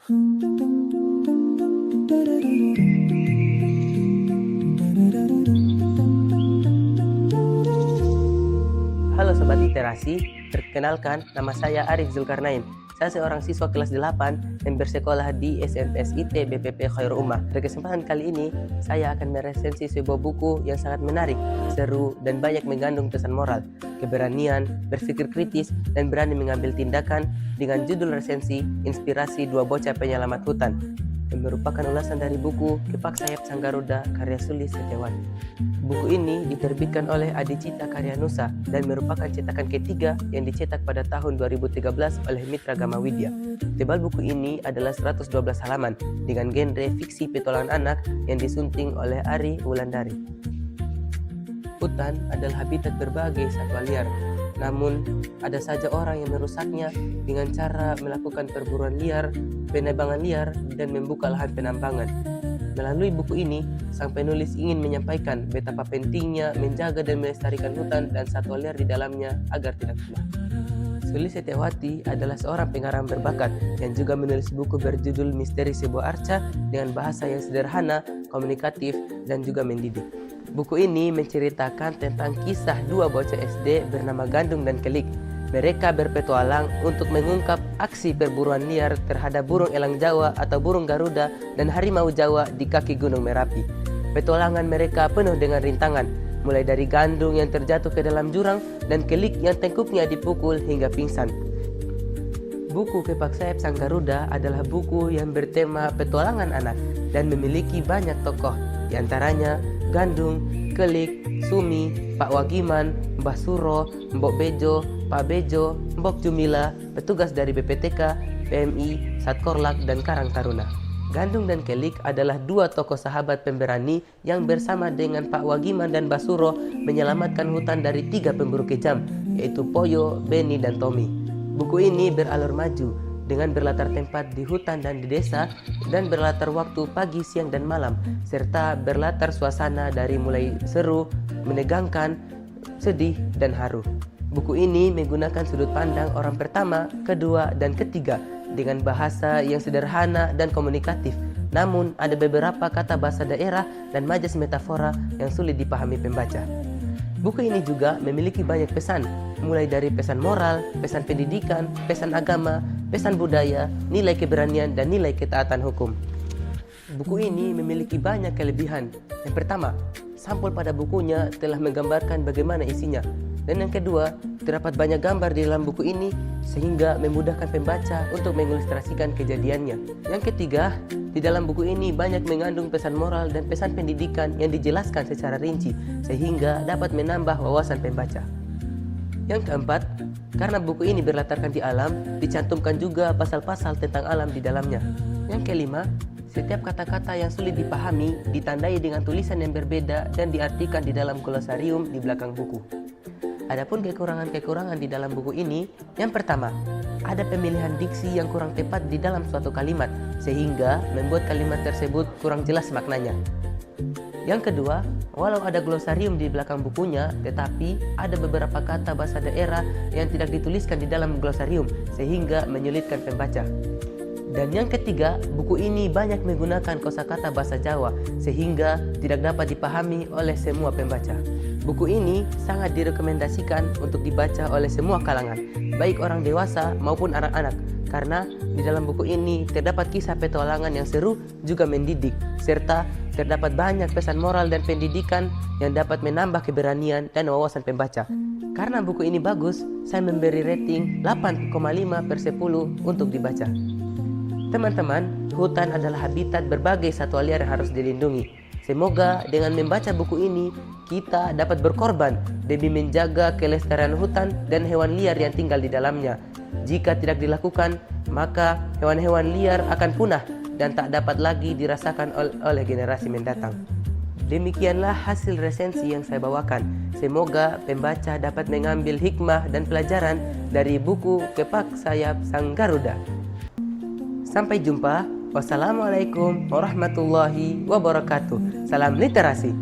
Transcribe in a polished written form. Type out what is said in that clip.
Halo Sobat Literasi, perkenalkan nama saya Arif Zulkarnain. Saya seorang siswa kelas 8 yang bersekolah di SMPS IT BPP Khairul Ummah. Pada kesempatan kali ini, saya akan meresensi sebuah buku yang sangat menarik, seru, dan banyak mengandung pesan moral, keberanian, berpikir kritis, dan berani mengambil tindakan dengan judul resensi Inspirasi Dua Bocah Penyelamat Hutan, yang merupakan ulasan dari buku Kepak Sayap Sang Garuda karya Sulis Setiawati. Buku ini diterbitkan oleh Adicita Karya Nusa dan merupakan cetakan ketiga yang dicetak pada tahun 2013 oleh Mitra Gama Widya. Tebal buku ini adalah 112 halaman dengan genre fiksi petualangan anak yang disunting oleh Ari Wulandari. Hutan adalah habitat berbagai satwa liar, namun ada saja orang yang merusaknya dengan cara melakukan perburuan liar, penebangan liar, dan membuka lahan penambangan. Melalui buku ini, sang penulis ingin menyampaikan betapa pentingnya menjaga dan melestarikan hutan dan satwa liar di dalamnya agar tidak punah. Sulis Setiawati adalah seorang pengarang berbakat yang juga menulis buku berjudul Misteri Sebuah Arca dengan bahasa yang sederhana, komunikatif, dan juga mendidik. Buku ini menceritakan tentang kisah dua bocah SD bernama Gandung dan Kelik. Mereka berpetualang untuk mengungkap aksi perburuan liar terhadap burung elang Jawa atau burung Garuda dan harimau Jawa di kaki Gunung Merapi. Petualangan mereka penuh dengan rintangan, mulai dari Gandung yang terjatuh ke dalam jurang dan Kelik yang tengkuknya dipukul hingga pingsan. Buku Kepak Sayap Sang Garuda adalah buku yang bertema petualangan anak dan memiliki banyak tokoh, diantaranya Gandung, Kelik, Sumi, Pak Wagiman, Mbah Suro, Mbok Bejo, Pak Bejo, Mbok Jumila, petugas dari BPTK, PMI, Satkorlak, dan Karang Taruna. Gandung dan Kelik adalah dua tokoh sahabat pemberani yang bersama dengan Pak Wagiman dan Mbah Suro menyelamatkan hutan dari 3 pemburu kejam, yaitu Poyo, Beni, dan Tommy. Buku ini beralur maju dengan berlatar tempat di hutan dan di desa dan berlatar waktu pagi, siang, dan malam, serta berlatar suasana dari mulai seru, menegangkan, sedih, dan haru. Buku ini menggunakan sudut pandang orang pertama, kedua, dan ketiga dengan bahasa yang sederhana dan komunikatif. Namun ada beberapa kata bahasa daerah dan majas metafora yang sulit dipahami pembaca. Buku ini juga memiliki banyak pesan, mulai dari pesan moral, pesan pendidikan, pesan agama, pesan budaya, nilai keberanian, dan nilai ketaatan hukum. Buku ini memiliki banyak kelebihan. Yang pertama, sampul pada bukunya telah menggambarkan bagaimana isinya. Dan yang kedua, terdapat banyak gambar di dalam buku ini sehingga memudahkan pembaca untuk mengilustrasikan kejadiannya. Yang ketiga, di dalam buku ini banyak mengandung pesan moral dan pesan pendidikan yang dijelaskan secara rinci sehingga dapat menambah wawasan pembaca. Yang keempat, karena buku ini berlatarkan di alam, dicantumkan juga pasal-pasal tentang alam di dalamnya. Yang kelima, setiap kata-kata yang sulit dipahami ditandai dengan tulisan yang berbeda dan diartikan di dalam glosarium di belakang buku. Adapun kekurangan-kekurangan di dalam buku ini, yang pertama, ada pemilihan diksi yang kurang tepat di dalam suatu kalimat, sehingga membuat kalimat tersebut kurang jelas maknanya. Yang kedua, walau ada glosarium di belakang bukunya, tetapi ada beberapa kata bahasa daerah yang tidak dituliskan di dalam glosarium, sehingga menyulitkan pembaca. Dan yang ketiga, buku ini banyak menggunakan kosakata bahasa Jawa, sehingga tidak dapat dipahami oleh semua pembaca. Buku ini sangat direkomendasikan untuk dibaca oleh semua kalangan, baik orang dewasa maupun anak-anak, karena di dalam buku ini terdapat kisah petualangan yang seru juga mendidik, serta terdapat banyak pesan moral dan pendidikan yang dapat menambah keberanian dan wawasan pembaca. Karena buku ini bagus, saya memberi rating 8,5/10 untuk dibaca. Teman-teman, hutan adalah habitat berbagai satwa liar yang harus dilindungi. Semoga dengan membaca buku ini, kita dapat berkorban demi menjaga kelestarian hutan dan hewan liar yang tinggal di dalamnya. Jika tidak dilakukan, maka hewan-hewan liar akan punah dan tak dapat lagi dirasakan oleh generasi mendatang. Demikianlah hasil resensi yang saya bawakan. Semoga pembaca dapat mengambil hikmah dan pelajaran dari buku Kepak Sayap Sang Garuda. Sampai jumpa. Wassalamualaikum warahmatullahi wabarakatuh. Salam literasi.